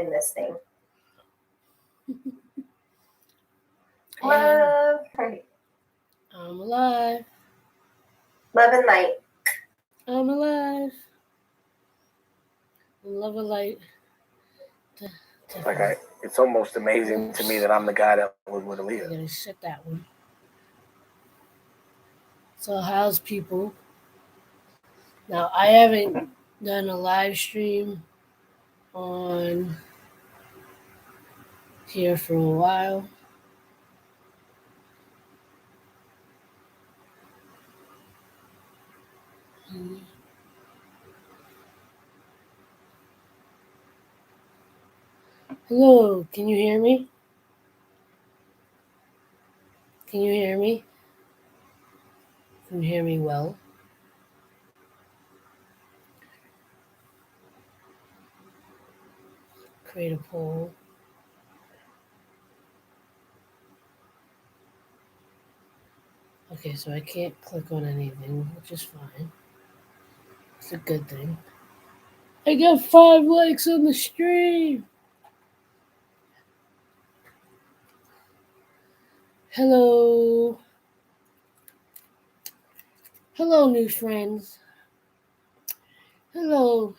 in this thing. Love. Right. I'm alive. Love and light. I'm alive. Love and light. Like it's almost amazing to me that I'm the guy that was with Aaliyah. I'm gonna shut that one. So how's people? Now I haven't done a live stream on here for a while. Hello, can you hear me? Can you hear me? Can you hear me well? Create a poll. Okay, so I can't click on anything, which is fine. It's a good thing. I got 5 likes on the stream. Hello. Hello, new friends. Hello,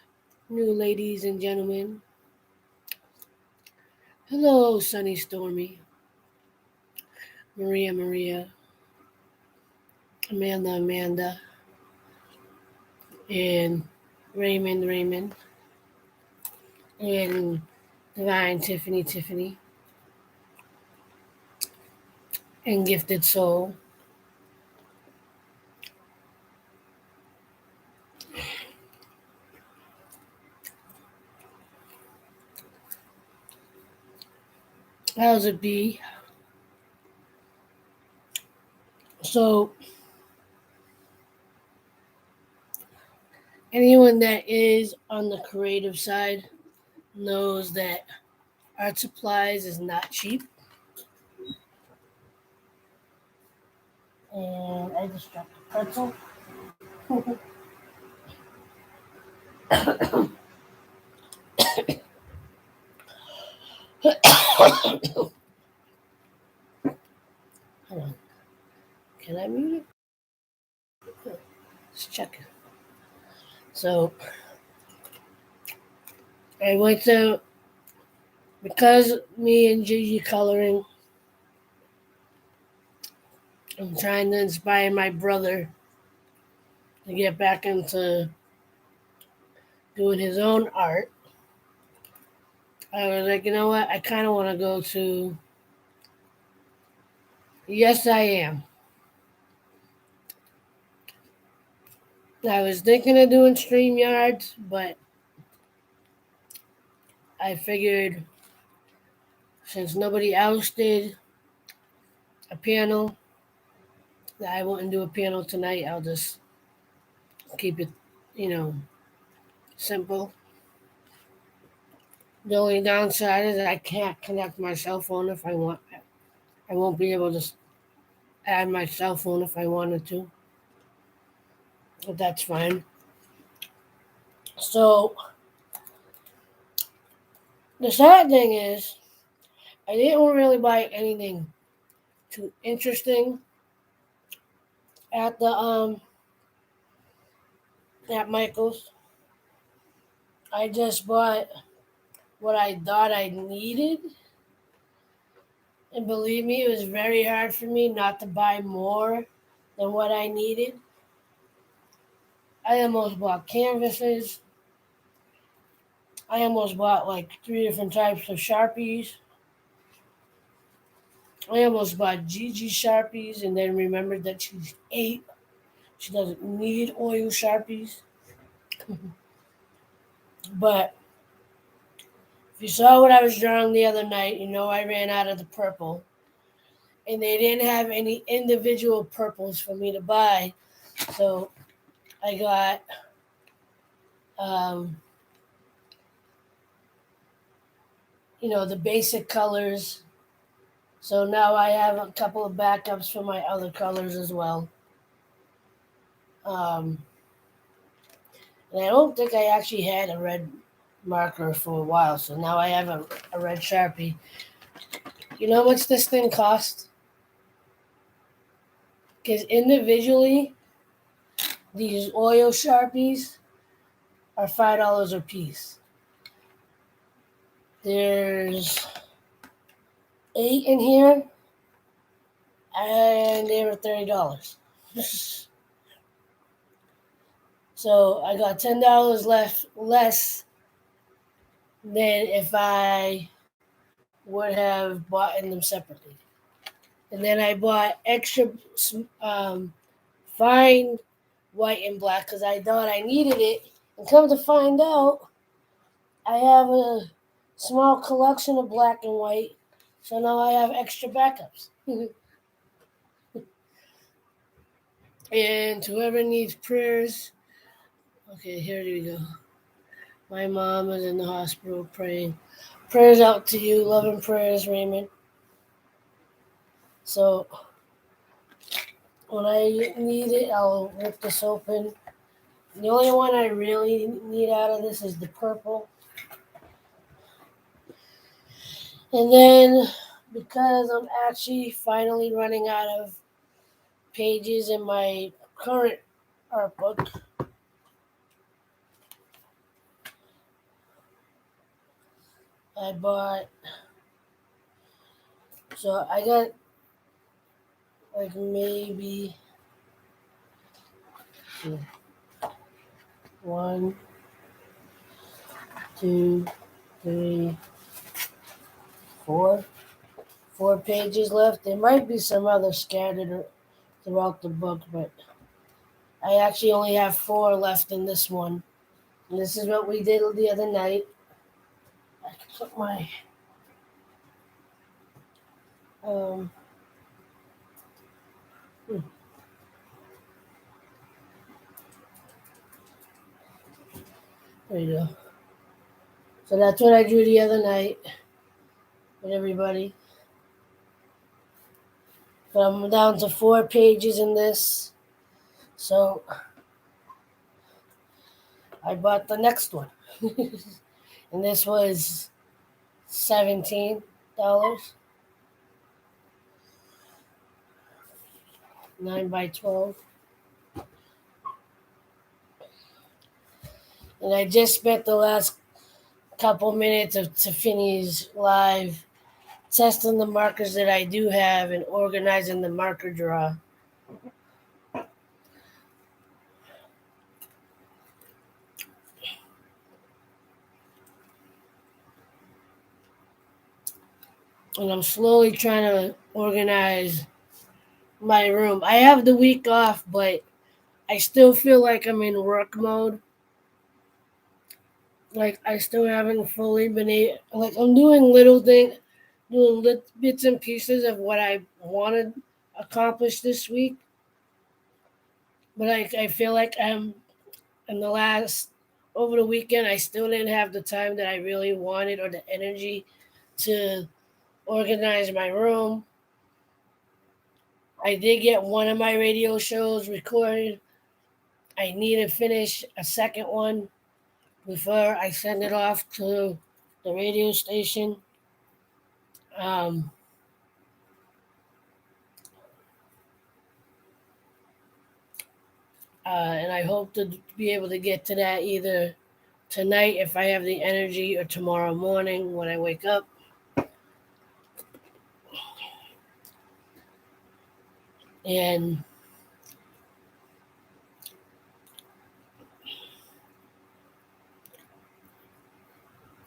new ladies and gentlemen. Hello, Sunny Stormy. Maria. Amanda. And Raymond. And Divine Tiffany. And Gifted Soul. How's it be? So, anyone that is on the creative side knows that art supplies is not cheap. And I just dropped a pretzel. Hold on. Can I mute it? Let's check it. So, I went to, because me and Gigi coloring, I'm trying to inspire my brother to get back into doing his own art. I was like, you know what? I kind of want to go to. Yes, I am. I was thinking of doing StreamYards, but I figured since nobody else did a panel, that I wouldn't do a panel tonight. I'll just keep it, simple. The only downside is I can't connect my cell phone if I want. I won't be able to add my cell phone if I wanted to. But that's fine. So, the sad thing is, I didn't really buy anything too interesting at the at Michael's. I just bought what I thought I needed. And believe me, it was very hard for me not to buy more than what I needed. I almost bought canvases. I almost bought like 3 different types of Sharpies. I almost bought Gigi Sharpies and then remembered that she's 8. She doesn't need oil Sharpies. But if you saw what I was drawing the other night, you know I ran out of the purple. And they didn't have any individual purples for me to buy. So I got the basic colors. So now I have a couple of backups for my other colors as well. And I don't think I actually had a red marker for a while. So now I have a red Sharpie. You know how much this thing cost? Because individually, these oil Sharpies are $5 a piece. There's 8 in here, and they were $30. So I got $10 less than if I would have bought them separately. And then I bought extra fine white and black because I thought I needed it. And come to find out, I have a small collection of black and white, so now I have extra backups. And whoever needs prayers, okay, here we go. My mom is in the hospital praying. Prayers out to you, love and prayers, Raymond. So when I need it, I'll rip this open. The only one I really need out of this is the purple. And then because I'm actually finally running out of pages in my current art book, I bought, so I got like maybe 1, 2, 3, 4 pages left. There might be some others scattered throughout the book, but I actually only have 4 left in this one. And this is what we did the other night. I can put my there you go. So that's what I drew the other night with everybody. But I'm down to 4 pages in this. So I bought the next one. And this was $17. 9 by 12. And I just spent the last couple minutes of Tiffany's live testing the markers that I do have and organizing the marker drawer. And I'm slowly trying to organize my room. I have the week off, but I still feel like I'm in work mode. Like I still haven't fully been able, like I'm doing little things, doing bits and pieces of what I wanted accomplished this week. But I feel like I'm in the last, over the weekend, I still didn't have the time that I really wanted or the energy to organize my room. I did get one of my radio shows recorded. I need to finish a second one before I send it off to the radio station. And I hope to be able to get to that either tonight if I have the energy or tomorrow morning when I wake up. And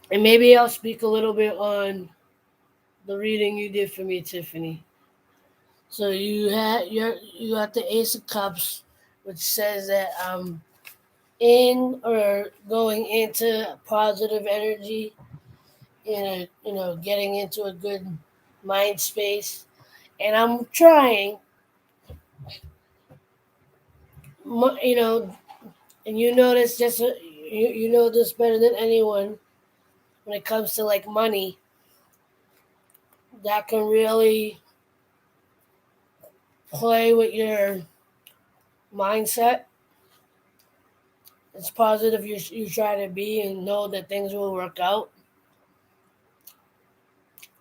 maybe I'll speak a little bit on the reading you did for me, Tiffany. So you got the Ace of Cups, which says that I'm in or going into positive energy, getting into a good mind space, and I'm trying, and you know this you know this better than anyone when it comes to like money. That can really play with your mindset. as positive you try to be and know that things will work out.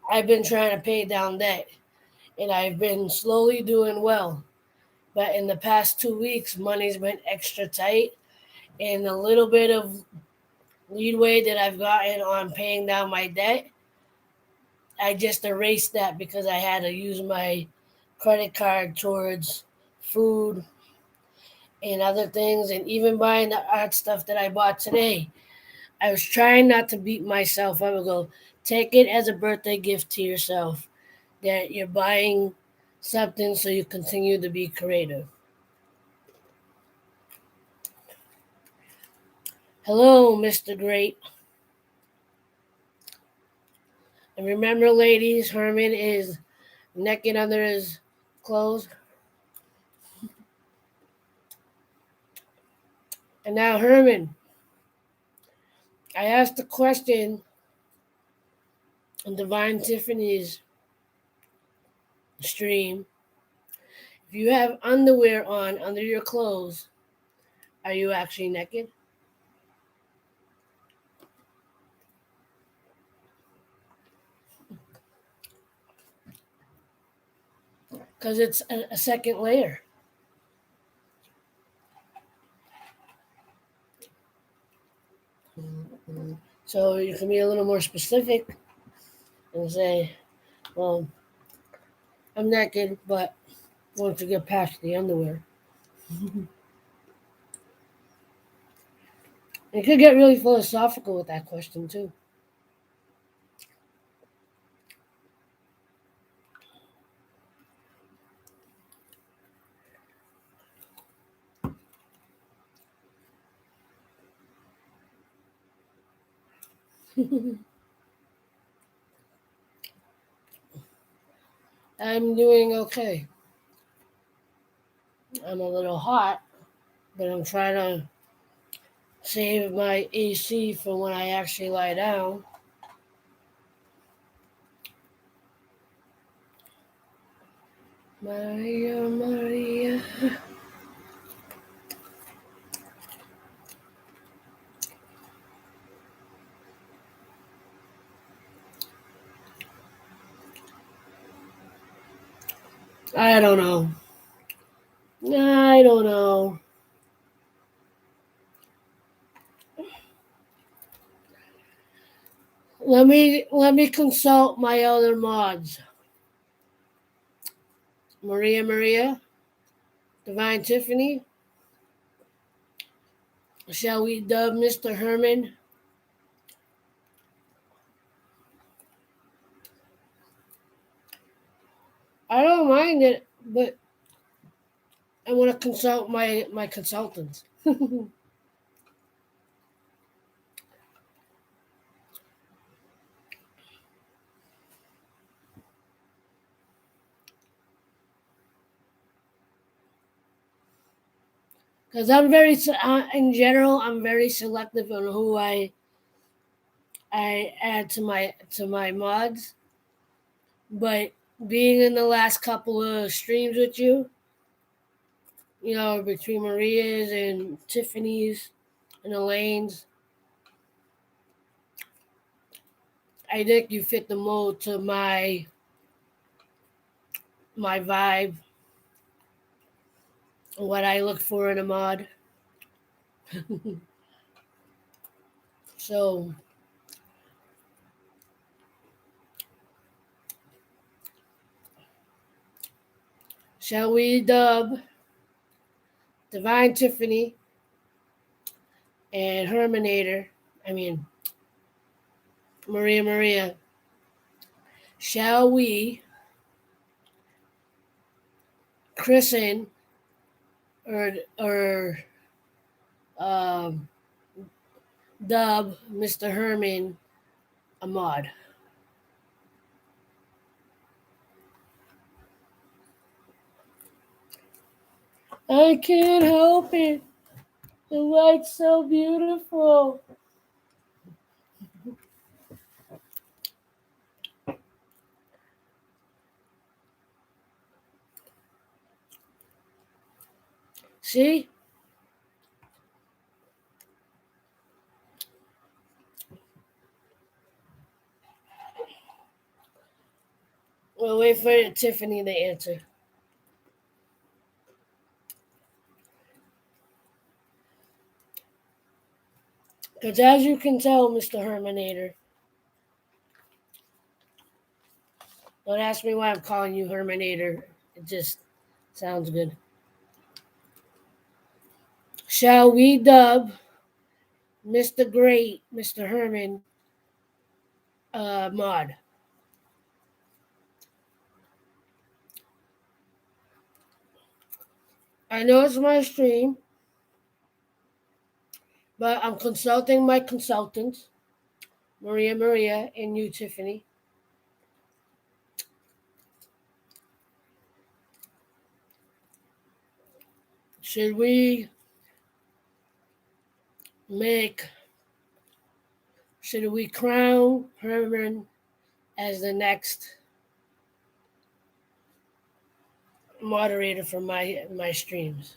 I've been trying to pay down debt, and I've been slowly doing well. But in the past 2 weeks, money's been extra tight, and a little bit of leeway that I've gotten on paying down my debt, I just erased that because I had to use my credit card towards food and other things, and even buying the art stuff that I bought today. I was trying not to beat myself. I would go, take it as a birthday gift to yourself that you're buying something so you continue to be creative. Hello, Mr. Great. And remember, ladies, Herman is naked under his clothes. And now, Herman, I asked a question on Divine Tiffany's stream. If you have underwear on under your clothes, are you actually naked? Because it's a second layer. So you can be a little more specific and say, well, I'm naked, but once you get past the underwear. You could get really philosophical with that question, too. I'm doing okay. I'm a little hot, but I'm trying to save my AC for when I actually lie down. Maria, Maria. I don't know. I don't know. Let me consult my other mods. Maria, Maria, Divine Tiffany. Shall we dub Mr. Herman? I don't mind it, but I want to consult my consultants. Because in general, I'm very selective on who I add to my mods. But being in the last couple of streams with you, between Maria's and Tiffany's and Elaine's, I think you fit the mold to my vibe, what I look for in a mod. So, shall we dub Divine Tiffany and Herminator? I mean, Maria Maria. Shall we christen or um, dub Mr. Herman a mod? I can't help it. The light's so beautiful. See? We'll wait for Tiffany to answer. Because as you can tell, Mr. Herminator, don't ask me why I'm calling you Herminator. It just sounds good. Shall we dub Mr. Great, Mr. Herman, mod? I know it's my stream, but I'm consulting my consultants, Maria, and you, Tiffany. Should we make, should we crown Herman as the next moderator for my streams?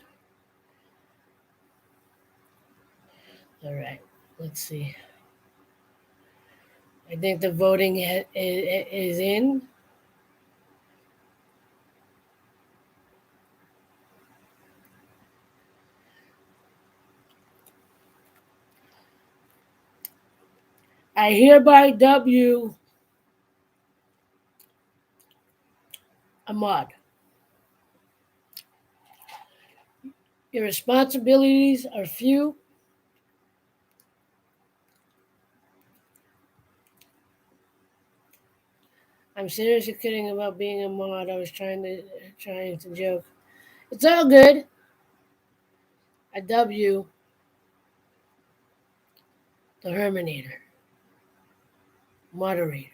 All right, let's see. I think the voting is in. I hereby dub you a mod. Your responsibilities are few. I'm seriously kidding about being a mod. I was trying to joke. It's all good. I dub you the Herminator, moderator.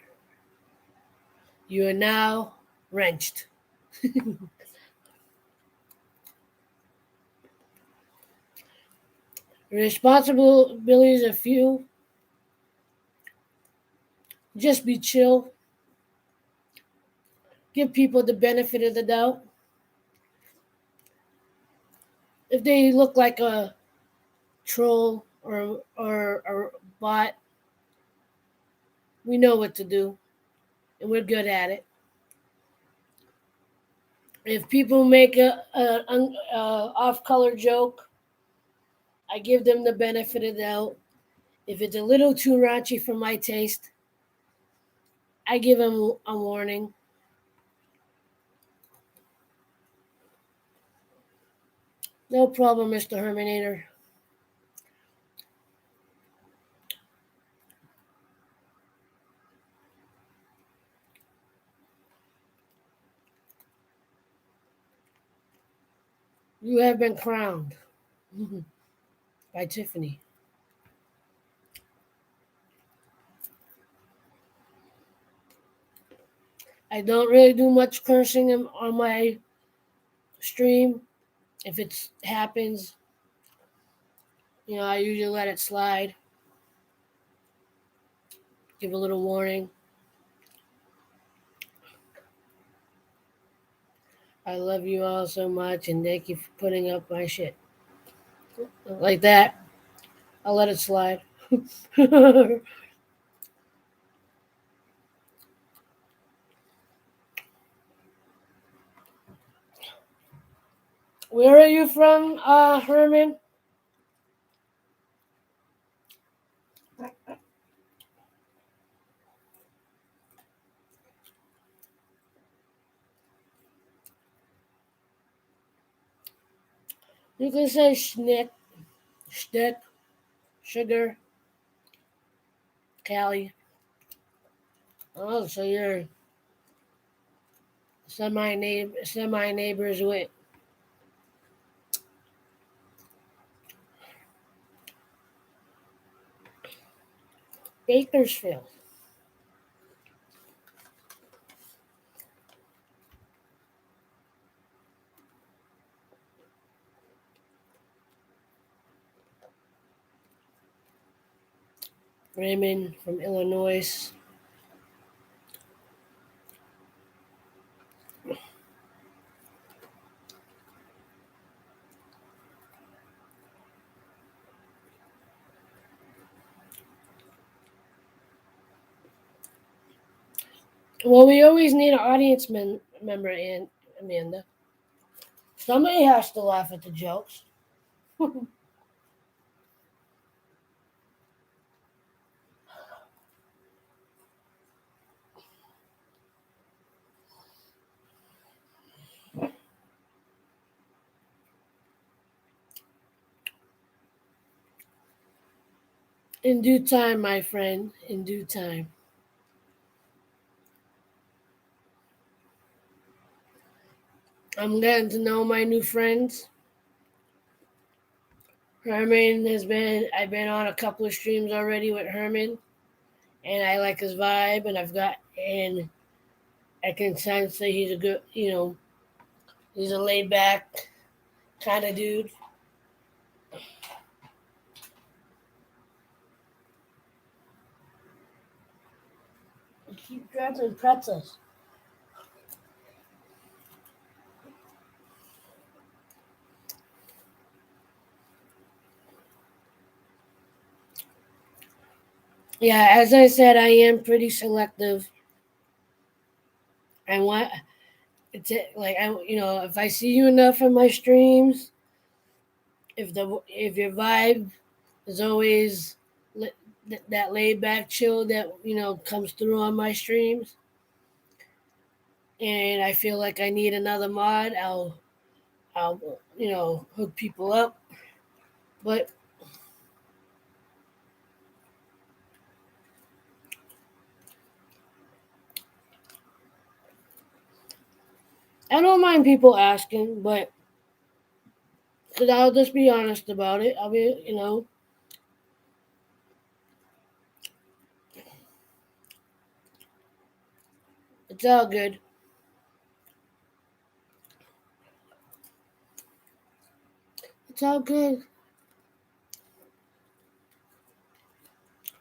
You are now wrenched. Your responsibilities are few. Just be chill. Give people the benefit of the doubt. If they look like a troll or a bot, we know what to do, and we're good at it. If people make a off-color joke, I give them the benefit of the doubt. If it's a little too raunchy for my taste, I give them a warning. No problem, Mr. Herminator. You have been crowned by Tiffany. I don't really do much cursing on my stream. If it happens, I usually let it slide. Give a little warning. I love you all so much, and thank you for putting up my shit. Like that. I'll let it slide. Where are you from, Herman? You can say schnick, shtick, sugar, Cali. Oh, so you're semi neighbors with Bakersfield. Raymond from Illinois. Well, we always need an audience member, and Amanda. Somebody has to laugh at the jokes. In due time, my friend. In due time. I'm getting to know my new friends. Herman has been. I've been on a couple of streams already with Herman, and I like his vibe. And I can sense that he's a good. He's a laid back kind of dude. You keep grabbing pretzels. Yeah, as I said, I am pretty selective. I want it's like if I see you enough in my streams, if your vibe is always that laid back chill that comes through on my streams, and I feel like I need another mod, I'll hook people up. But I don't mind people asking, but because I'll just be honest about it. I'll be it's all good. It's all good.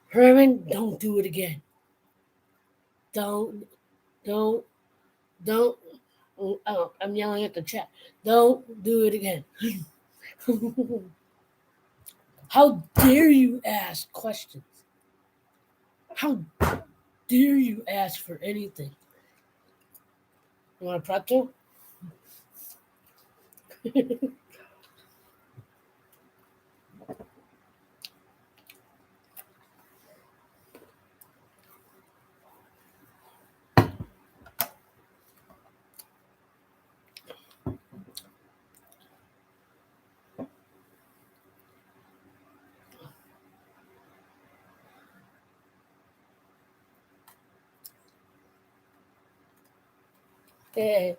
Herman, don't do it again. Don't, don't, don't. Oh, I'm yelling at the chat. Don't do it again. How dare you ask questions? How dare you ask for anything? You want a pretzel? Yeah.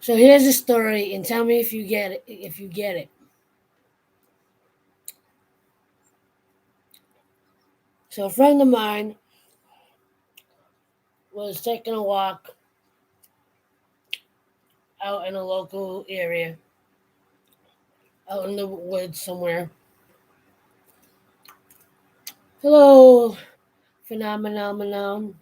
So here's a story, and tell me if you get it. If you get it. So a friend of mine was taking a walk out in a local area, out in the woods somewhere. Hello, phenomenon.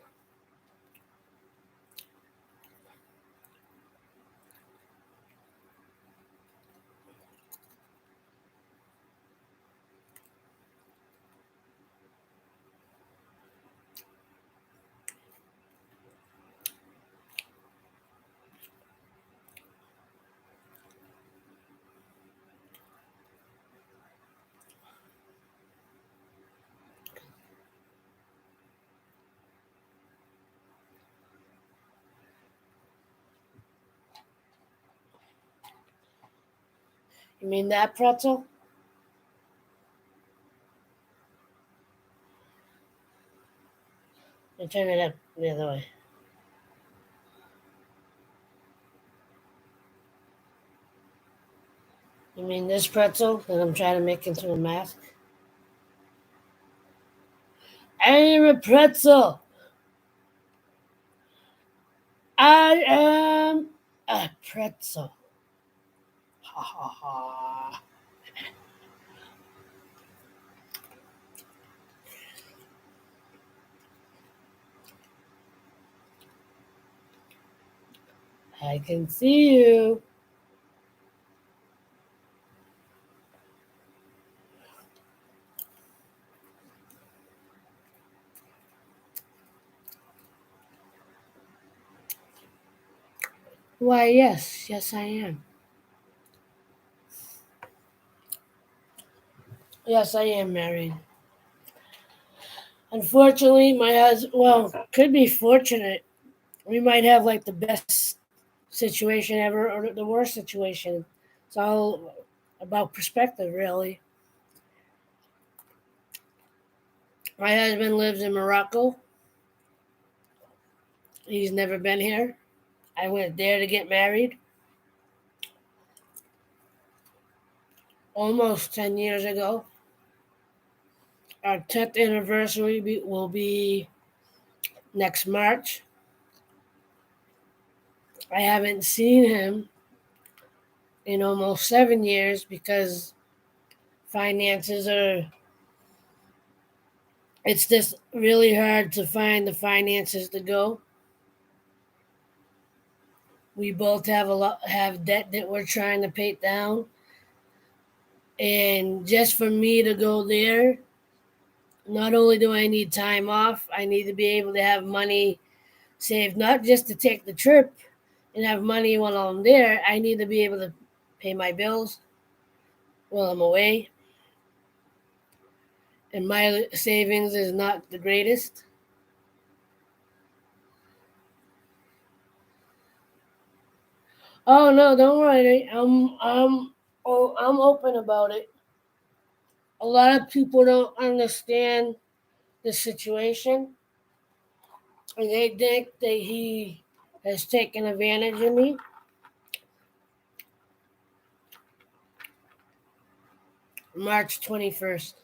You mean that pretzel? I turn it up the other way. You mean this pretzel that I'm trying to make into a mask? I am a pretzel. I am a pretzel. Ha ha ha. I can see you. Why, yes. Yes, I am. Yes, I am married. Unfortunately, my husband, well, could be fortunate. We might have like the best situation ever or the worst situation. It's all about perspective, really. My husband lives in Morocco. He's never been here. I went there to get married almost 10 years ago. Our 10th anniversary will be next March. I haven't seen him in almost 7 years because finances are, it's just really hard to find the finances to go. We both have debt that we're trying to pay down. And just for me to go there, not only do I need time off, I need to be able to have money saved, not just to take the trip and have money while I'm there. I need to be able to pay my bills while I'm away. And my savings is not the greatest. Oh no, don't worry. I'm open about it. A lot of people don't understand the situation, and they think that he has taken advantage of me. March 21st.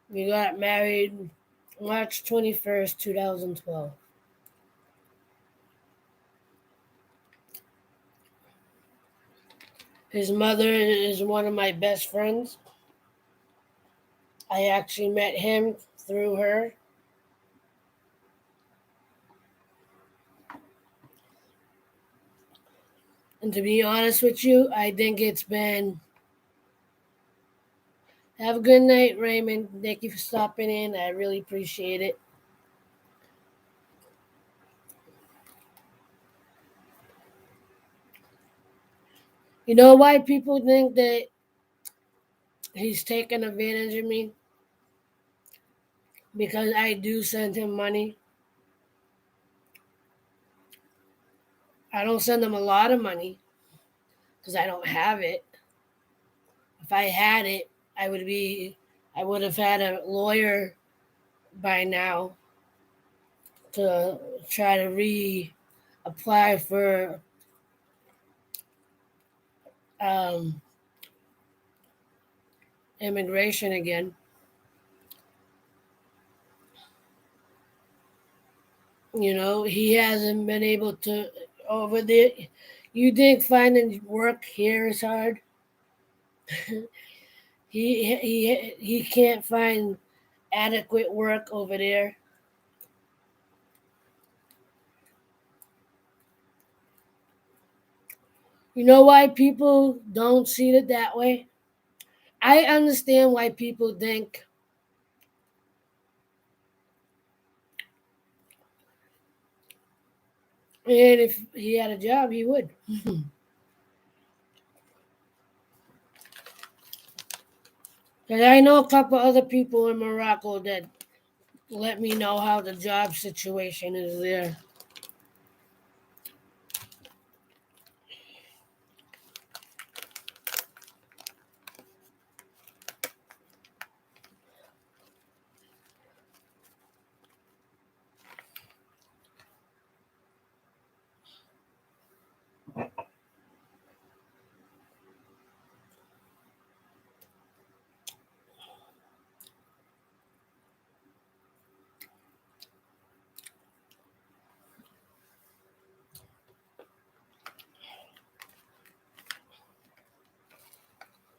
We got married March 21st, 2012. His mother is one of my best friends. I actually met him through her. And to be honest with you, I think it's been. Have a good night, Raymond. Thank you for stopping in. I really appreciate it. You know why people think that he's taking advantage of me? Because I do send him money. I don't send him a lot of money because I don't have it. If I had it, I would have had a lawyer by now to try to apply for um, immigration again. You know, he hasn't been able to over there. You think finding work here is hard? He can't find adequate work over there. You know why people don't see it that way? I understand why people think and if he had a job, he would. Because I know a couple other people in Morocco that let me know how the job situation is there.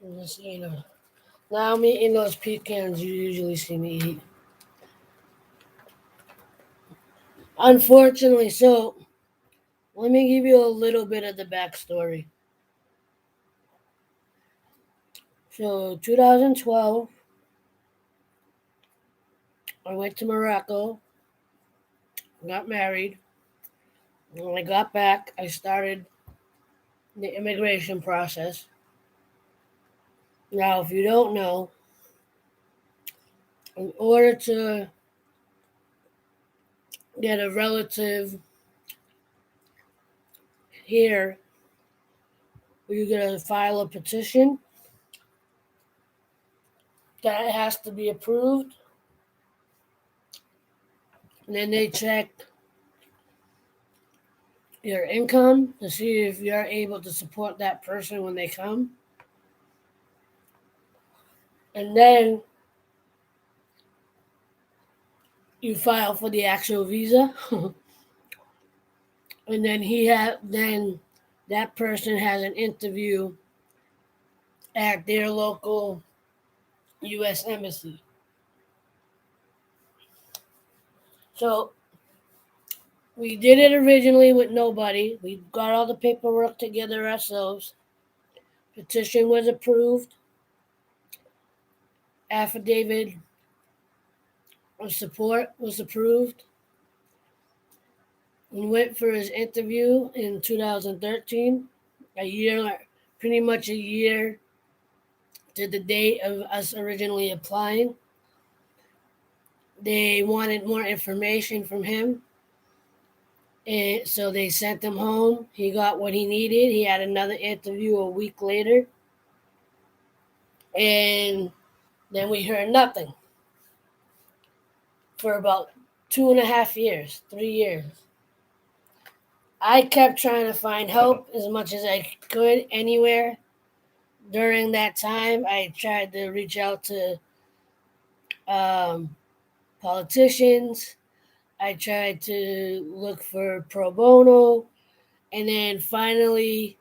I'm just eating a Now I'm eating those pecans you usually see me eat. Unfortunately, so let me give you a little bit of the backstory. So, 2012, I went to Morocco, got married. When I got back, I started the immigration process. Now, if you don't know, in order to get a relative here, you gotta file a petition that has to be approved. And then they check your income to see if you're able to support that person when they come. And then you file for the actual visa. And then that person has an interview at their local US embassy. So we did it originally with nobody. We got all the paperwork together ourselves. Petition was approved. Affidavit of support was approved. We went for his interview in 2013, pretty much a year to the date of us originally applying. They wanted more information from him, and so they sent him home. He got what he needed. He had another interview a week later, and then we heard nothing for about 2.5 years, 3 years. I kept trying to find help as much as I could anywhere. During that time, I tried to reach out to um, politicians. I tried to look for pro bono. And then finally,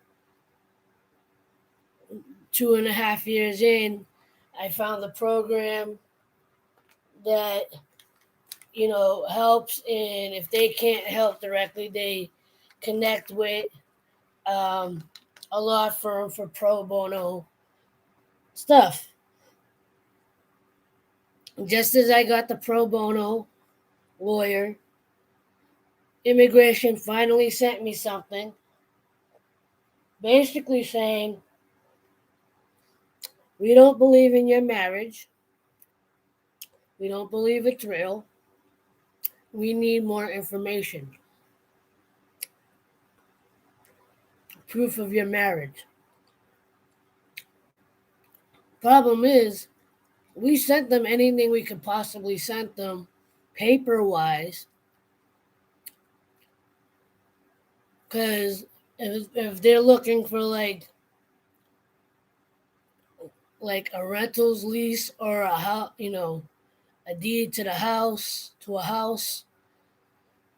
2.5 years in, I found the program that, helps. And if they can't help directly, they connect with um, a law firm for pro bono stuff. Just as I got the pro bono lawyer, immigration finally sent me something basically saying, we don't believe in your marriage. We don't believe it's real. We need more information. Proof of your marriage. Problem is, we sent them anything we could possibly send them paper wise. Because if they're looking for like a rentals lease or a house, a deed to a house,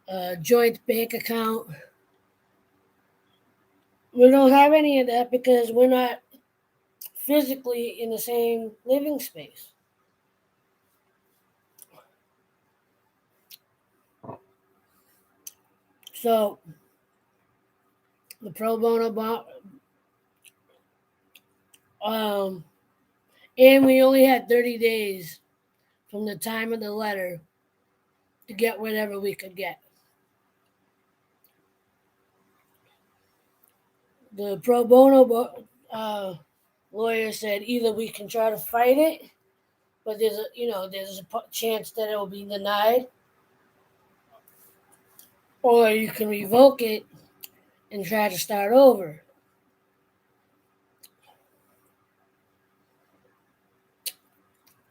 a joint bank account. We don't have any of that because we're not physically in the same living space. So the pro bono and we only had 30 days from the time of the letter to get whatever we could get. The pro bono lawyer said either we can try to fight it, but there's a chance that it will be denied, or you can revoke it and try to start over.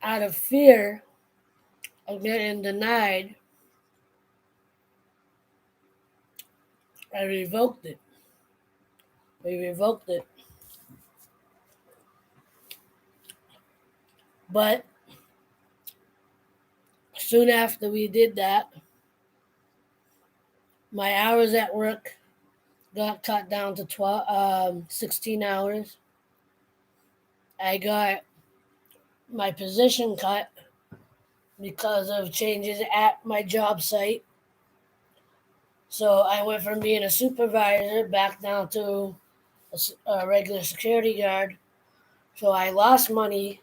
Out of fear of getting denied, I revoked it. We revoked it. But soon after we did that, my hours at work got cut down to 16 hours. I got my position cut because of changes at my job site. So I went from being a supervisor back down to a regular security guard. So I lost money.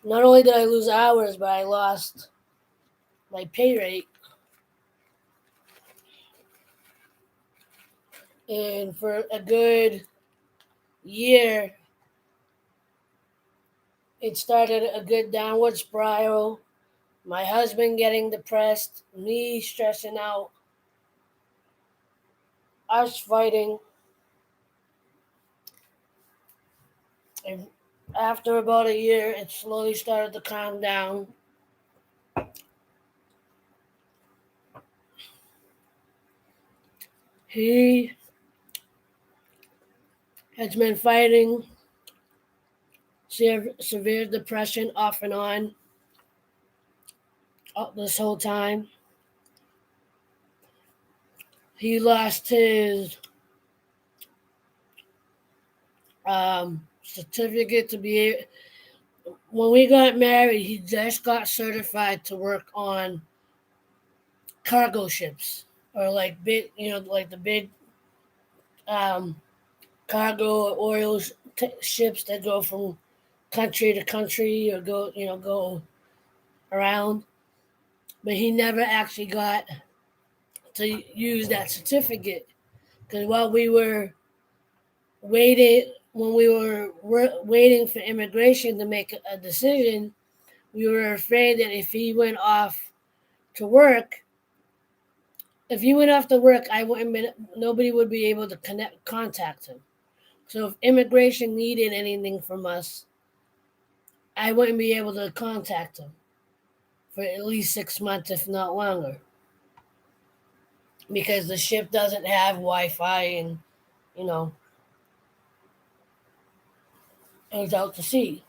Not only did I lose hours, but I lost my pay rate. And for a good year, it started a good downward spiral. My husband getting depressed, me stressing out, us fighting. And after about a year, it slowly started to calm down. He has been fighting severe depression off and on this whole time. He lost his certificate to be. When we got married, he just got certified to work on cargo ships or like big, like the big um, cargo oil ships that go from country to country or go around. But he never actually got to use that certificate because while we were waiting, when we were waiting for immigration to make a decision, we were afraid that if he went off to work, I wouldn't been, nobody would be able to contact him. So if immigration needed anything from us, I wouldn't be able to contact him for at least 6 months, if not longer, because the ship doesn't have Wi-Fi and you know it's out to sea.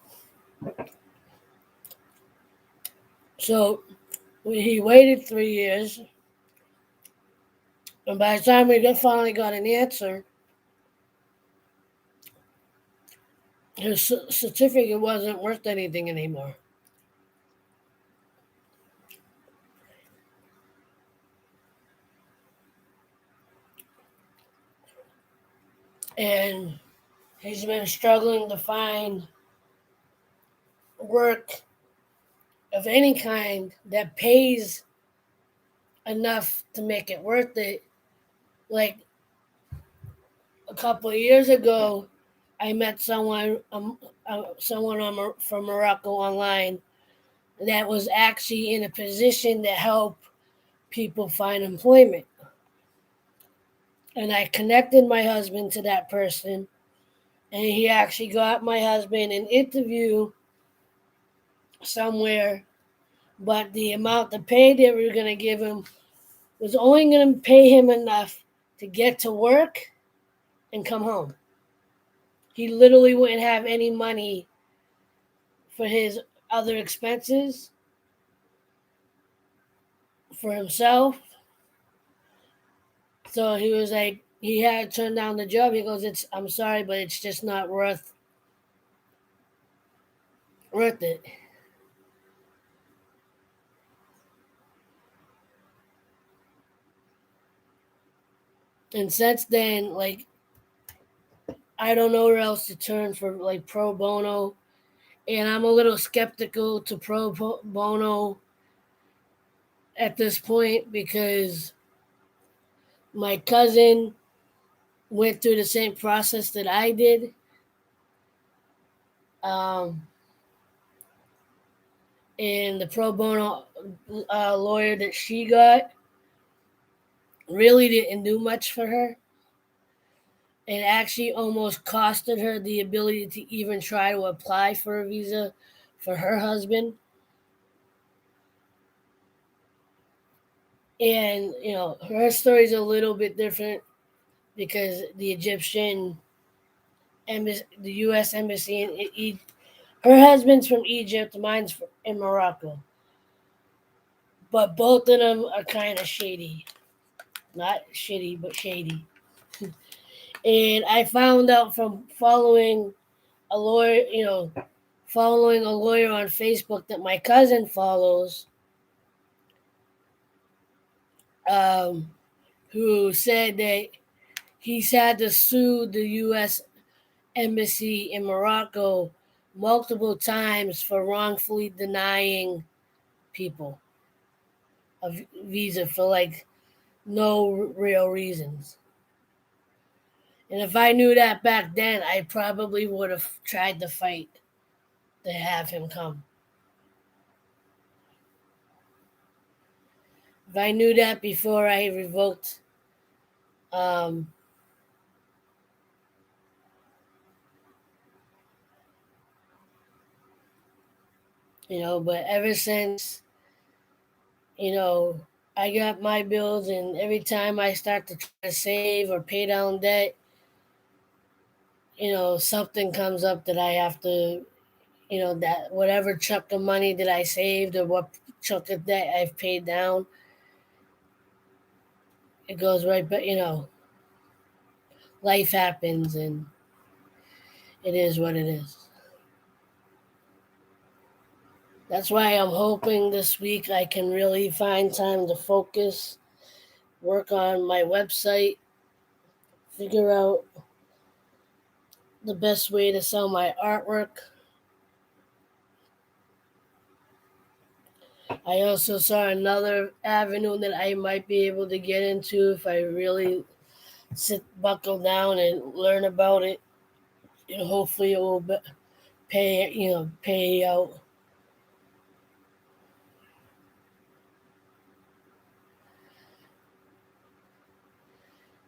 So he waited 3 years, and by the time we finally got an answer, his certificate wasn't worth anything anymore. And he's been struggling to find work of any kind that pays enough to make it worth it. Like a couple of years ago, I met someone from Morocco online that was actually in a position to help people find employment. And I connected my husband to that person, and he actually got my husband an interview somewhere, but the amount of pay they were going to give him was only going to pay him enough to get to work and come home. He literally wouldn't have any money for his other expenses, for himself. So he was like, he had to turn down the job. He goes, I'm sorry, but it's just not worth it. And since then, like, I don't know where else to turn for like pro bono. And I'm a little skeptical to pro bono at this point because my cousin went through the same process that I did. And the pro bono lawyer that she got really didn't do much for her. It actually almost costed her the ability to even try to apply for a visa for her husband. And, her story's a little bit different because the Egyptian embassy, the U.S. embassy in her husband's from Egypt, mine's in Morocco. But both of them are kind of shady. Not shitty, but shady. And I found out from following a lawyer, following a lawyer on Facebook that my cousin follows, who said that he's had to sue the U.S. Embassy in Morocco multiple times for wrongfully denying people a visa for like no real reasons. And if I knew that back then, I probably would have tried to fight to have him come. If I knew that before I revoked, um, but ever since, I got my bills, and every time I start to try to save or pay down debt, something comes up that I have to, that whatever chunk of money that I saved or what chunk of debt I've paid down, it goes right, but life happens and it is what it is. That's why I'm hoping this week I can really find time to focus, work on my website, figure out the best way to sell my artwork. I also saw another avenue that I might be able to get into if I really buckle down and learn about it. Hopefully it will pay out.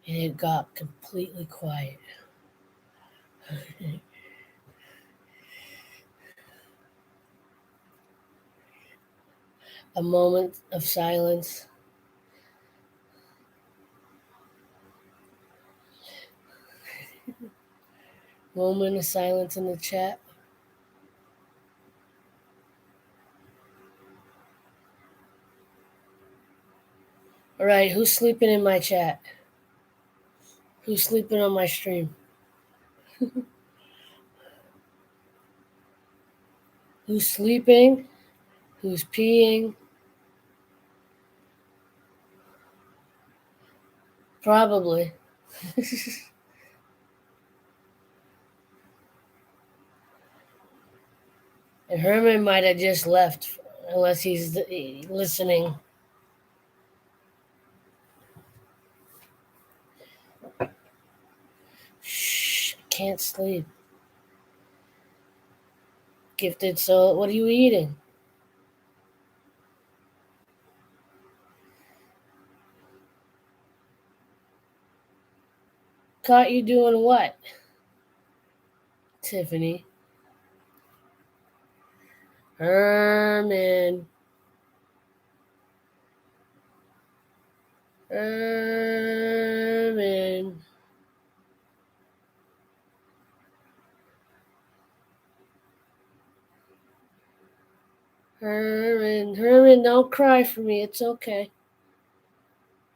And it got completely quiet. A moment of silence. Moment of silence in the chat. All right, who's sleeping in my chat? Who's sleeping on my stream? Who's sleeping? Who's peeing? Probably. And Herman might have just left, unless he's listening. Shh, I can't sleep. Gifted soul, what are you eating? Caught you doing what, Tiffany? Herman. Herman. Herman, don't cry for me. It's okay.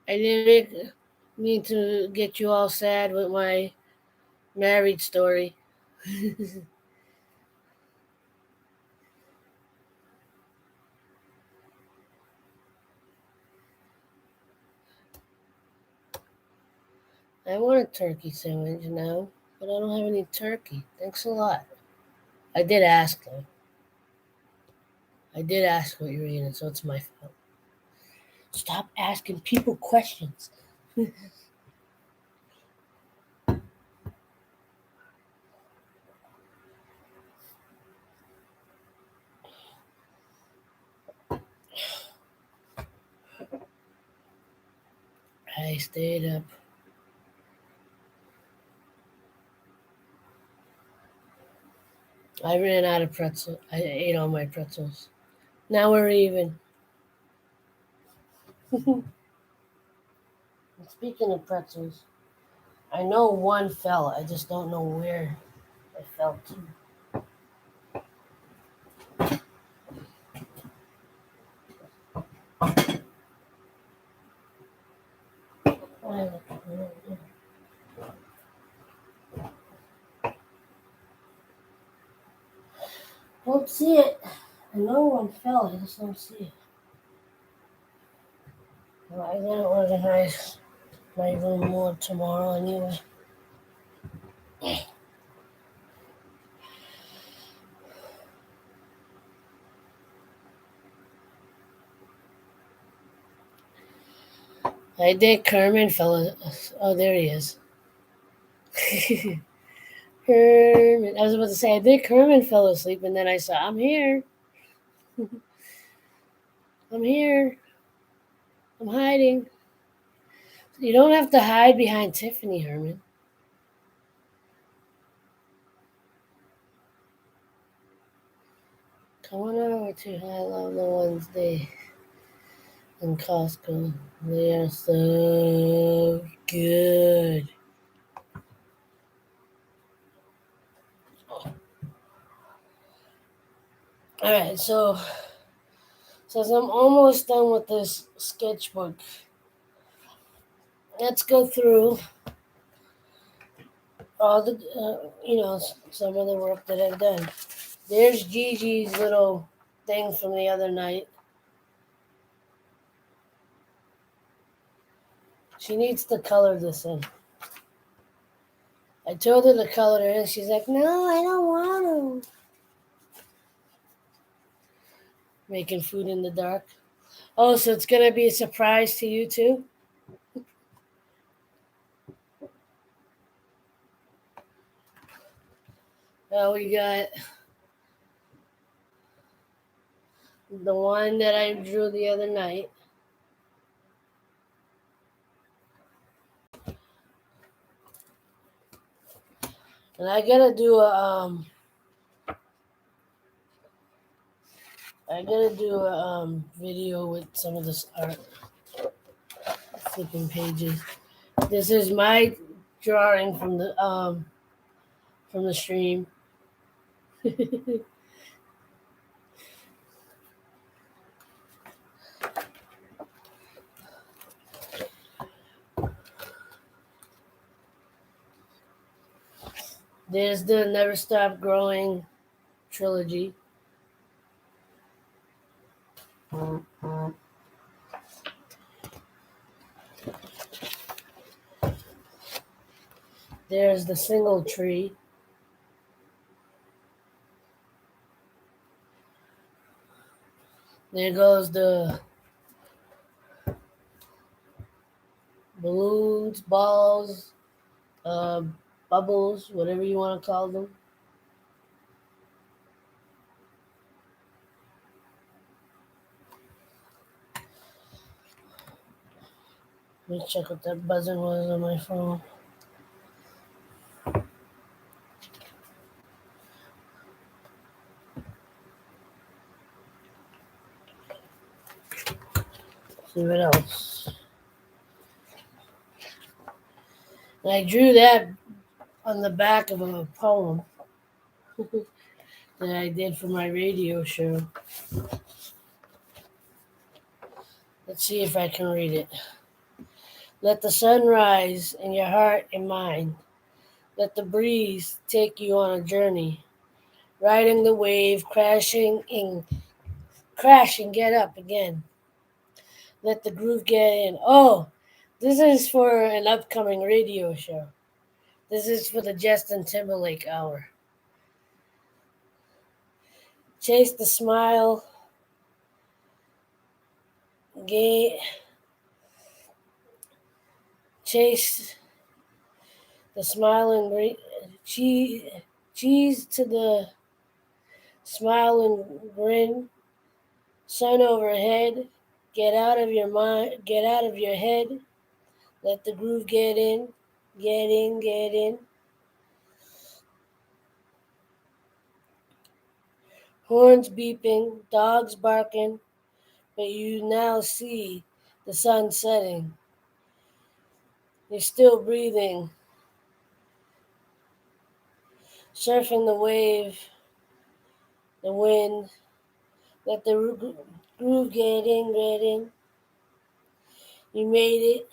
I didn't mean to get you all sad with my married story. I want a turkey sandwich now, but I don't have any turkey. Thanks a lot. I did ask, though. I did ask what you're eating, so it's my fault. Stop asking people questions. I stayed up. I ran out of pretzel. I ate all my pretzels. Now we're even. Speaking of pretzels, I know one fell. I just don't know where it fell to. Don't see it. I know one fell, I just don't see it. Well, I gotta organize my room more tomorrow anyway. I think Kermit fell. Oh, there he is. Kermit. I was about to say, I think Kermit fell asleep, and then I saw, I'm here. I'm here. I'm hiding. You don't have to hide behind Tiffany, Herman. Come on over to I love the ones they in Costco. They are so good. Alright, so since I'm almost done with this sketchbook, let's go through all the, some of the work that I've done. There's Gigi's little thing from the other night. She needs to color this in. I told her to color it in. She's like, no, I don't want to. Making food in the dark. Oh, so it's going to be a surprise to you too? Well, we got the one that I drew the other night. And I gotta do a video with some of this art, flipping pages. This is my drawing from the stream. There's the Never Stop Growing trilogy. There's the single tree. There goes the balloons, balls, bubbles, whatever you want to call them. Let me check what that buzzing was on my phone. See what else. And I drew that on the back of a poem that I did for my radio show. Let's see if I can read it. Let the sun rise in your heart and mind. Let the breeze take you on a journey. Riding the wave, crashing, get up again. Let the groove get in. Oh, this is for an upcoming radio show. This is for the Justin Timberlake hour. Chase the smile. Chase the smile and cheese to the smile and grin. Sun overhead. Get out of your mind. Get out of your head. Let the groove get in. Get in. Get in. Horns beeping, dogs barking, but you now see the sun setting. You're still breathing, surfing the wave, the wind. Let the groove get in. You made it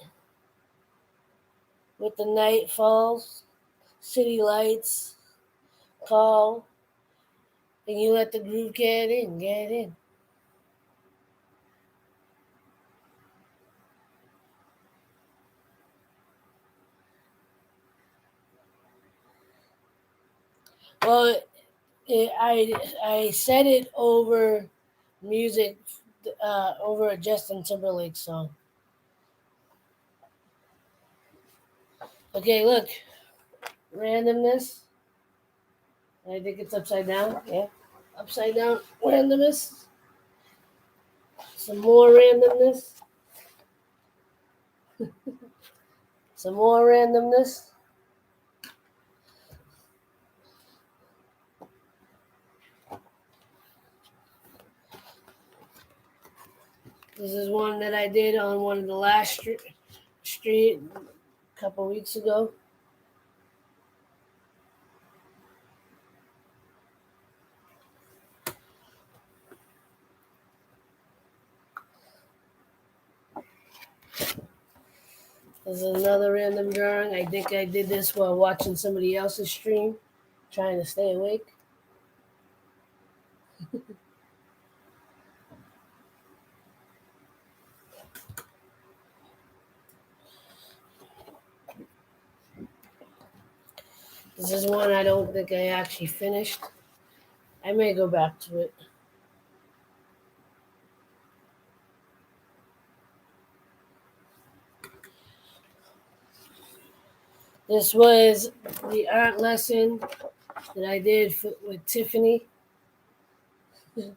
with the night falls, city lights call. And you let the groove get in. Well, I set it over music, over a Justin Timberlake song. Okay, look, randomness. I think it's upside down. Yeah, upside down randomness. Some more randomness. Some more randomness. This is one that I did on one of the last street a couple weeks ago. This is another random drawing. I think I did this while watching somebody else's stream, trying to stay awake. This is one I don't think I actually finished. I may go back to it. This was the art lesson that I did with Tiffany. I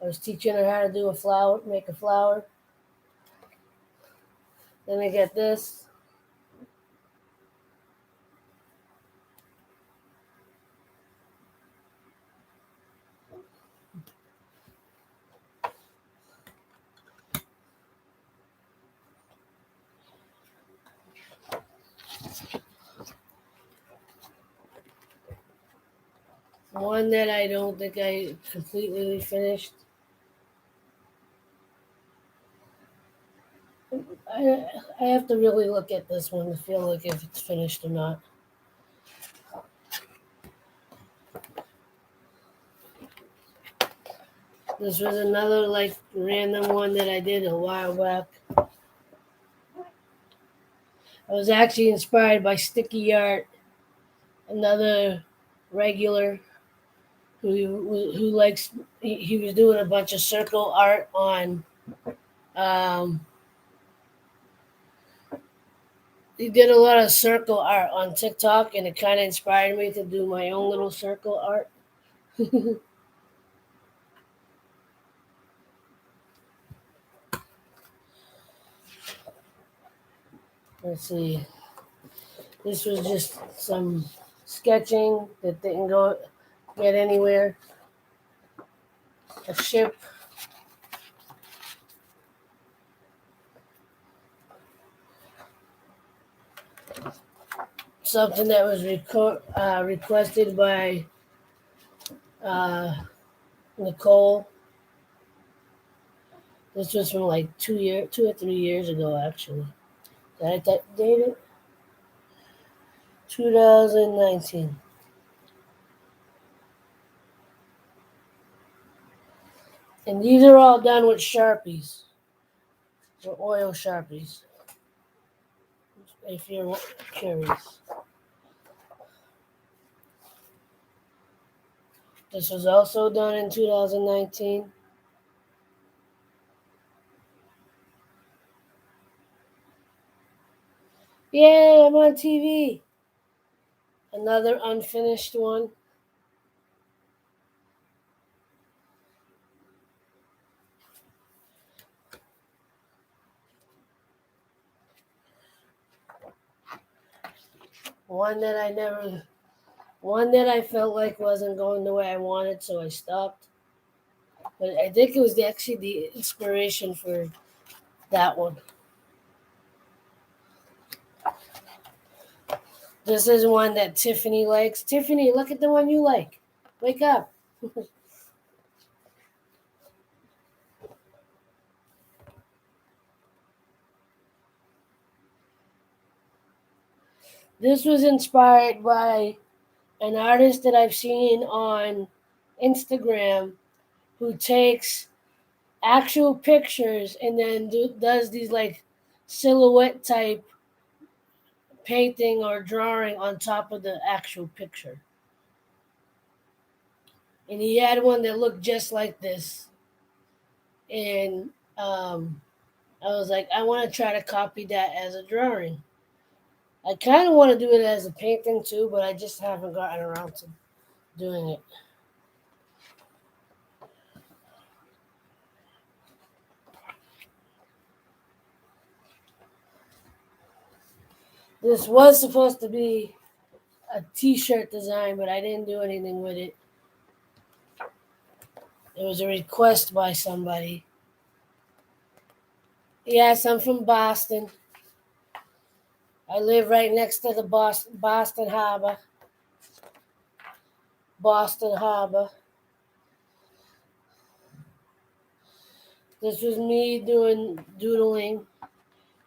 was teaching her how to do a flower, make a flower. Then I get this. One that I don't think I completely finished. I have to really look at this one to feel like if it's finished or not. This was another like random one that I did a while back. I was actually inspired by Sticky Art, another regular who likes. He was doing a bunch of circle art on. He did a lot of circle art on TikTok, and it kind of inspired me to do my own little circle art. Let's see. This was just some sketching that didn't get anywhere. A ship. Something that was requested by Nicole. This was from like 2 or 3 years ago, actually. Did I date it? 2019. And these are all done with Sharpies, or oil Sharpies, if you're curious. This was also done in 2019. Yay, I'm on TV. Another unfinished one. One that I felt like wasn't going the way I wanted, so I stopped. But I think it was actually the inspiration for that one. This is one that Tiffany likes. Tiffany, look at the one you like. Wake up. This was inspired by an artist that I've seen on Instagram who takes actual pictures and then does these like silhouette type painting or drawing on top of the actual picture. And he had one that looked just like this. And I was like, I want to try to copy that as a drawing. I kind of want to do it as a painting too, but I just haven't gotten around to doing it. This was supposed to be a t-shirt design, but I didn't do anything with it. It was a request by somebody. Yes, I'm from Boston. I live right next to the Boston Harbor. Boston Harbor. This was me doing doodling,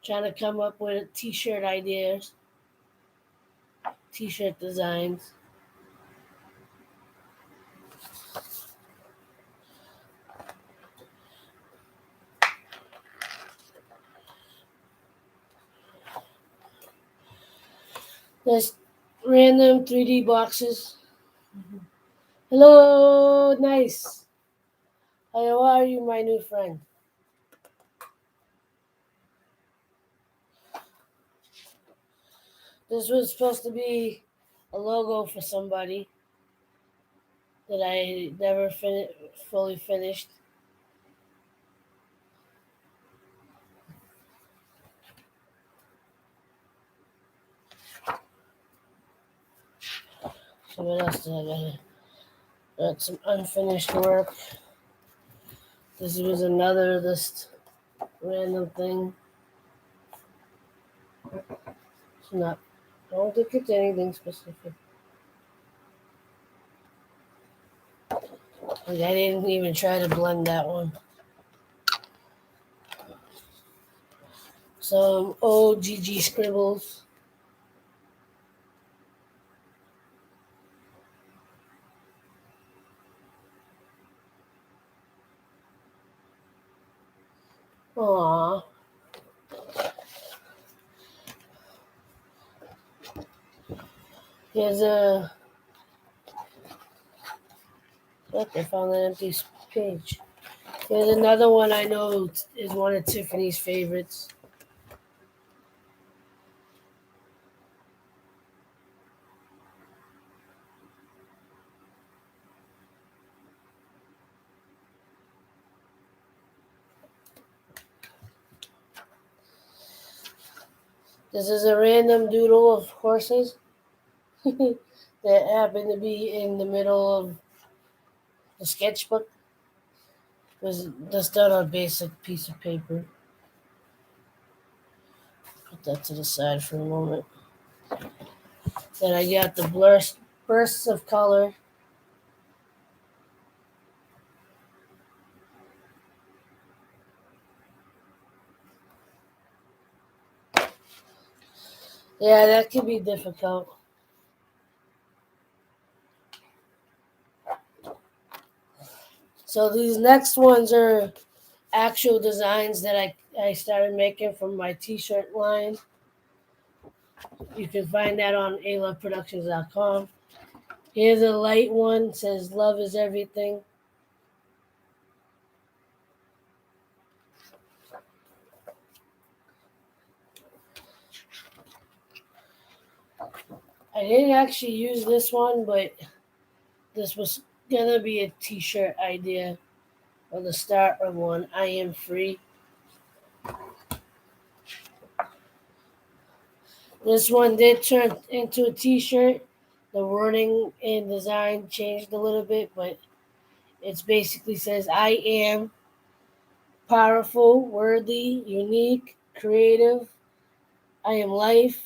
trying to come up with t-shirt ideas, t-shirt designs. There's random 3D boxes. Hello, nice. How are you, my new friend? This was supposed to be a logo for somebody that I never fully finished. So what else did I got here? Got some unfinished work. This was another just random thing. It's not. I don't think it's anything specific. Like I didn't even try to blend that one. Some old GG scribbles. Aww. Here's a. Look, I found an empty page. Here's another one I know is one of Tiffany's favorites. This is a random doodle of horses that happened to be in the middle of the sketchbook. It was just done on a basic piece of paper. Put that to the side for a moment. Then I got the bursts of color. Yeah, that can be difficult. So these next ones are actual designs that I started making from my t-shirt line. You can find that on aloveproductions.com. Here's a light one. It says love is everything. I didn't actually use this one, but this was gonna be a t-shirt idea or the start of one. I am free. This one did turn into a t-shirt. The wording and design changed a little bit, but it basically says I am powerful, worthy, unique, creative. I am life.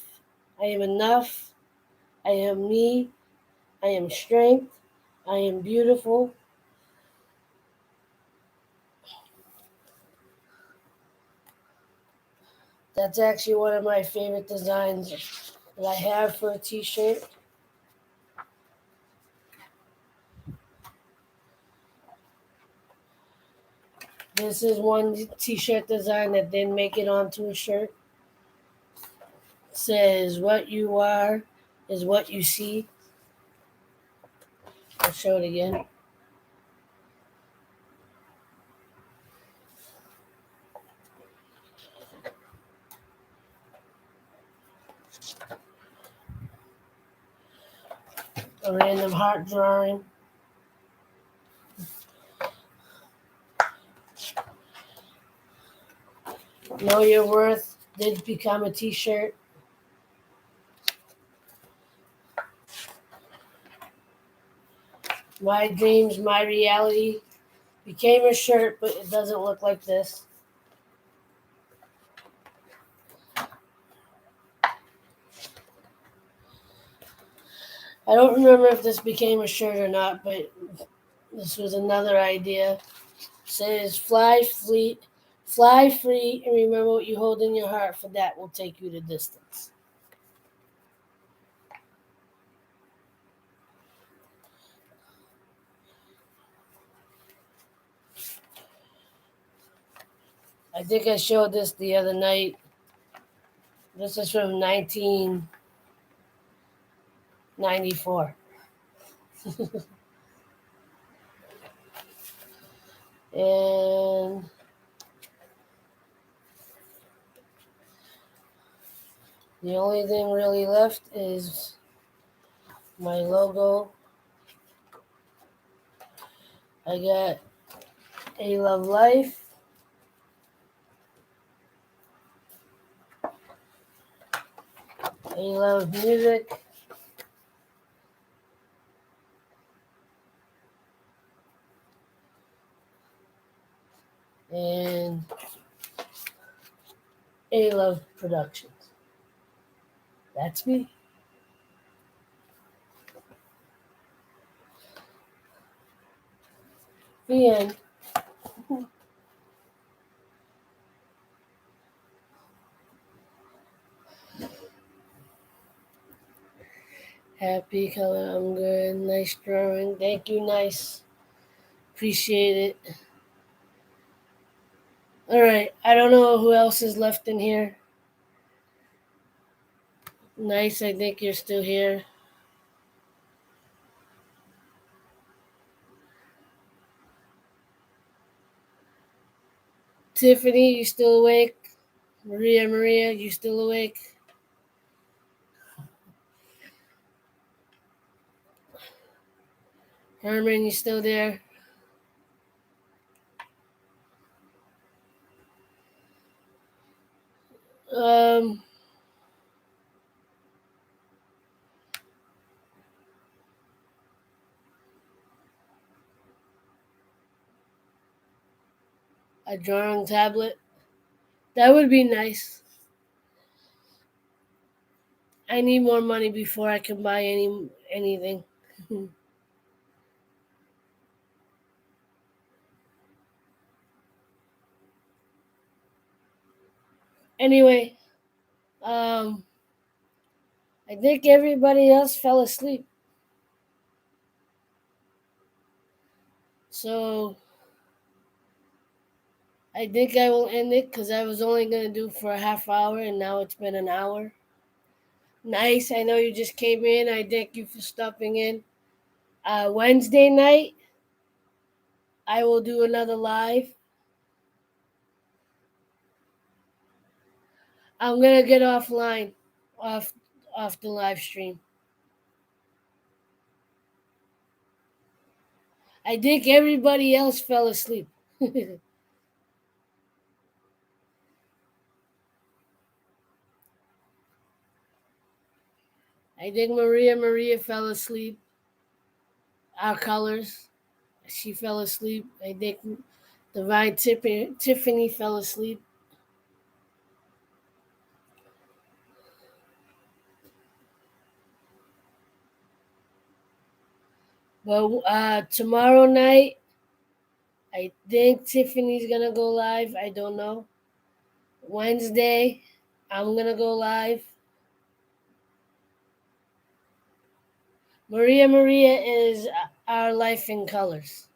I am enough. I am me. I am strength. I am beautiful. That's actually one of my favorite designs that I have for a t-shirt. This is one t-shirt design that didn't make it onto a shirt. It says, "What you are is what you see." I'll show it again. A random heart drawing. Know Your Worth did become a t-shirt. My Dreams, My Reality became a shirt, but it doesn't look like this. I don't remember if this became a shirt or not, but this was another idea. It says, fly free, and remember what you hold in your heart, for that will take you the distance. I think I showed this the other night. This is from 1994. And the only thing really left is my logo. I got A Love Life, A Love Music, and A Love Productions. That's me. The end. Happy color, I'm good. Nice drawing. Thank you, nice. Appreciate it. Alright, I don't know who else is left in here. Nice, I think you're still here. Tiffany, you still awake? Maria, you still awake? Herman, you still there? Um, a drawing tablet. That would be nice. I need more money before I can buy anything. Anyway, I think everybody else fell asleep. So I think I will end it because I was only going to do for a half hour and now it's been an hour. Nice. I know you just came in. I thank you for stopping in. Wednesday night, I will do another live. I'm going to get offline, off the live stream. I think everybody else fell asleep. I think Maria fell asleep. Our colors, she fell asleep. I think Divine Tiffany fell asleep. But tomorrow night, I think Tiffany's gonna go live. I don't know. Wednesday, I'm gonna go live. Maria is Our Life in Colors.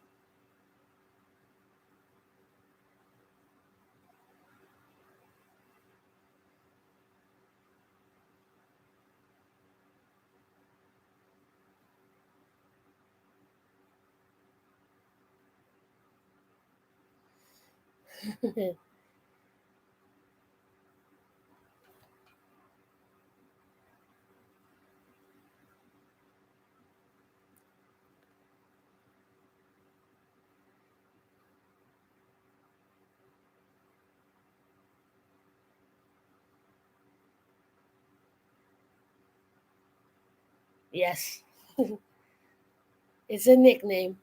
Yes. It's a nickname.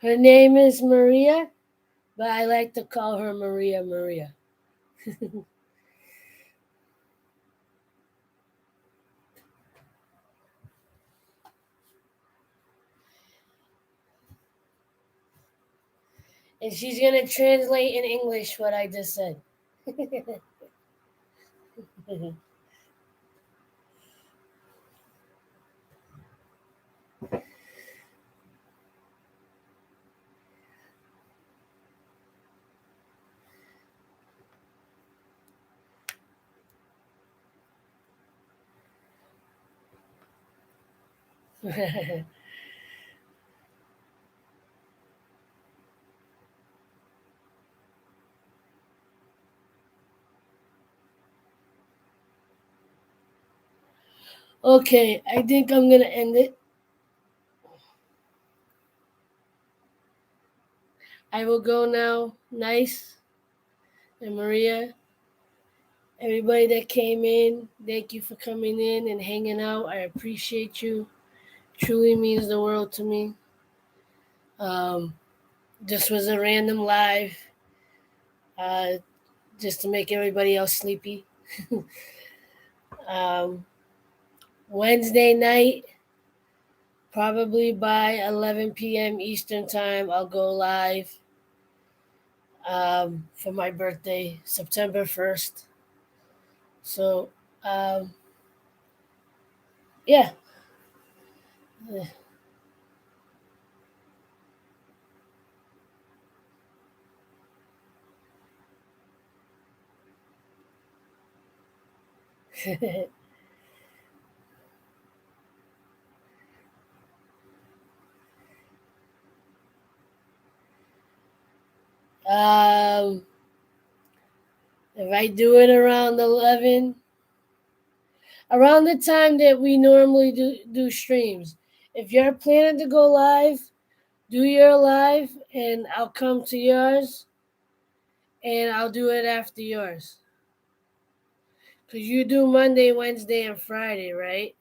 Her name is Maria, but I like to call her Maria Maria. And she's going to translate in English what I just said. Okay, I think I'm going to end it. I will go now. Nice. And Maria, everybody that came in, thank you for coming in and hanging out. I appreciate you. Truly means the world to me. Um, this was a random live, uh, just to make everybody else sleepy. um, Wednesday night, probably by 11 p.m. Eastern Time, I'll go live for my birthday, September 1st. So, yeah. um, if I do it around 11, around the time that we normally do streams. If you're planning to go live, do your live, and I'll come to yours, and I'll do it after yours. Because you do Monday, Wednesday, and Friday, right?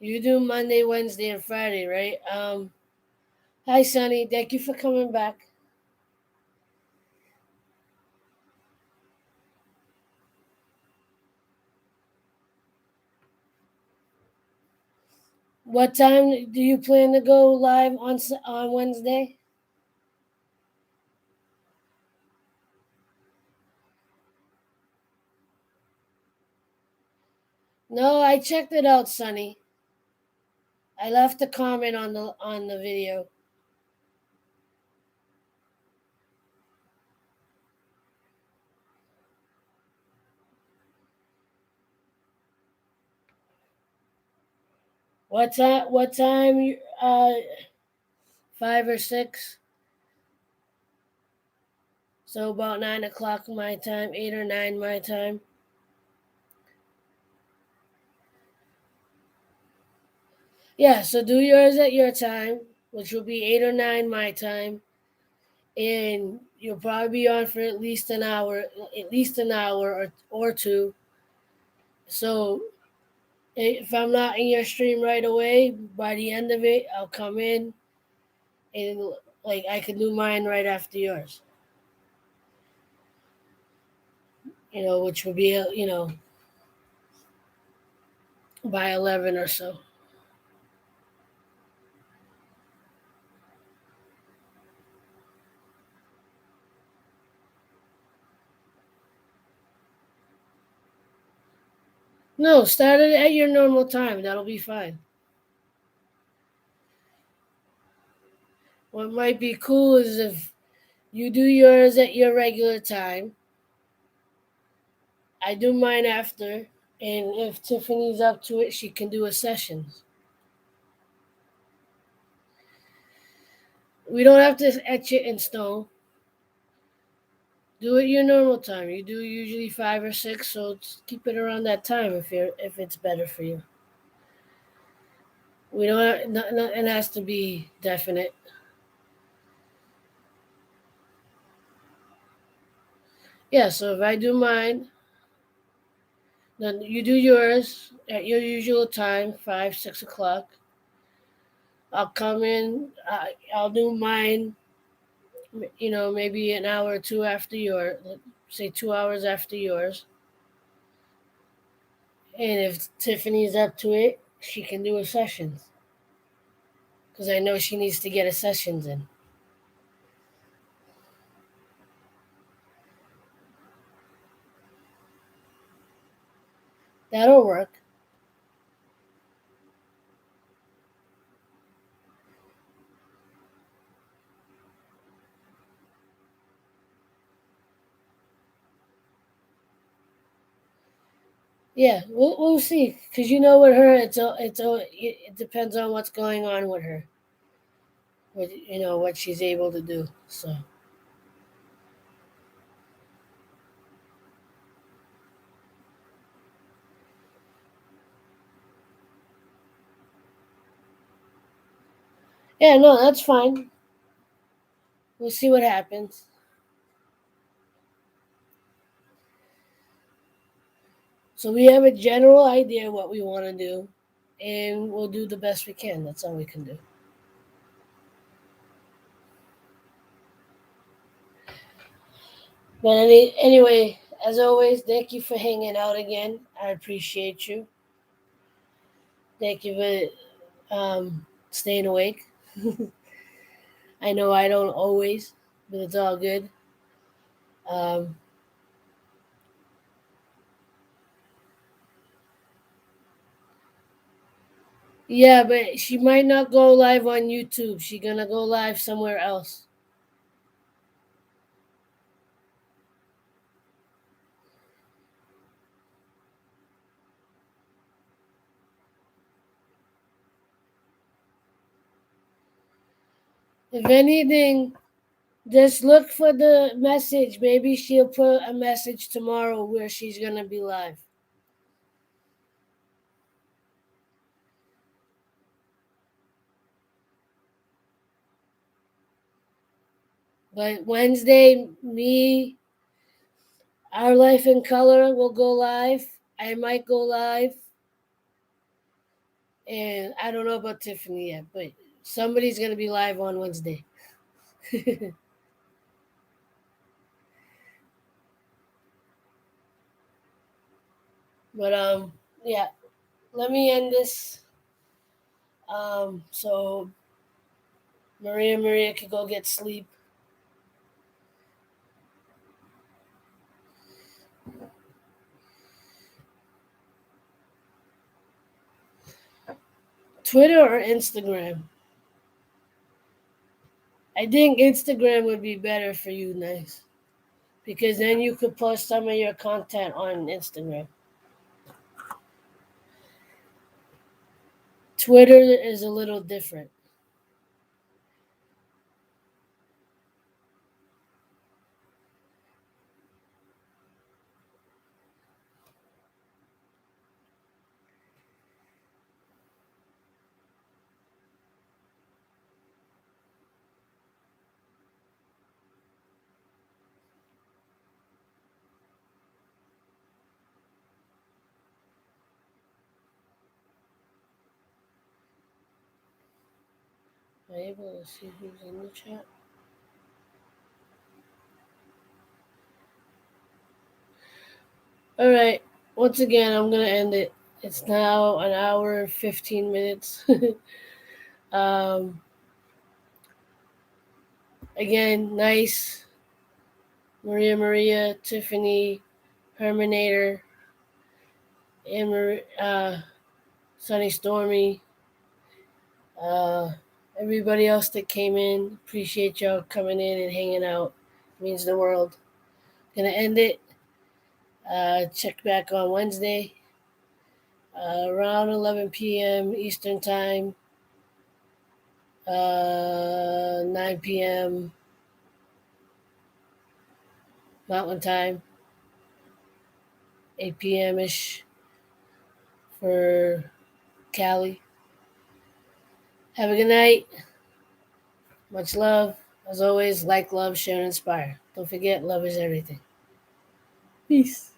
You do Monday, Wednesday, and Friday, right? Hi, Sonny. Thank you for coming back. What time do you plan to go live on Wednesday? No, I checked it out, Sonny. I left a comment on the video. What time? What time? 5 or 6. So about 9 o'clock my time, 8 or 9 my time. Yeah. So do yours at your time, which will be 8 or 9 my time, and you'll probably be on for at least an hour or two. So if I'm not in your stream right away, by the end of it, I'll come in and like I can do mine right after yours. Which would be by 11 or so. No, start it at your normal time. That'll be fine. What might be cool is if you do yours at your regular time, I do mine after, and if Tiffany's up to it, she can do a sessions. We don't have to etch it in stone. Do it your normal time. You do usually 5 or 6, so keep it around that time if it's better for you. We don't. Nothing has to be definite. Yeah. So if I do mine, then you do yours at your usual time, 5, 6 o'clock. I'll come in. I'll do mine. Maybe an hour or two after yours. Say 2 hours after yours. And if Tiffany's up to it, she can do a sessions. Because I know she needs to get a sessions in. That'll work. Yeah, we'll see. Cause with her, it depends on what's going on with her. What she's able to do. So yeah, no, that's fine. We'll see what happens. So we have a general idea what we want to do, and we'll do the best we can. That's all we can do. But anyway, as always, thank you for hanging out again. I appreciate you. Thank you for staying awake. I know I don't always, but it's all good. Um, yeah, but she might not go live on YouTube. She's gonna go live somewhere else. If anything, just look for the message. Maybe she'll put a message tomorrow where she's gonna be live. But Wednesday, Our Life in Color will go live. I might go live. And I don't know about Tiffany yet, but somebody's going to be live on Wednesday. But yeah, let me end this so Maria could go get sleep. Twitter or Instagram? I think Instagram would be better for you, nice. Because then you could post some of your content on Instagram. Twitter is a little different. Am I able to see who's in the chat? All right. Once again, I'm going to end it. It's now an hour and 15 minutes. um, again, nice. Maria, Tiffany, Herminator, and Sunny Stormy. Everybody else that came in, appreciate y'all coming in and hanging out. It means the world. Gonna end it. Check back on Wednesday around 11 p.m. Eastern Time, 9 p.m. Mountain Time, 8 p.m. ish for Cali. Have a good night. Much love. As always, like, love, share, and inspire. Don't forget, love is everything. Peace.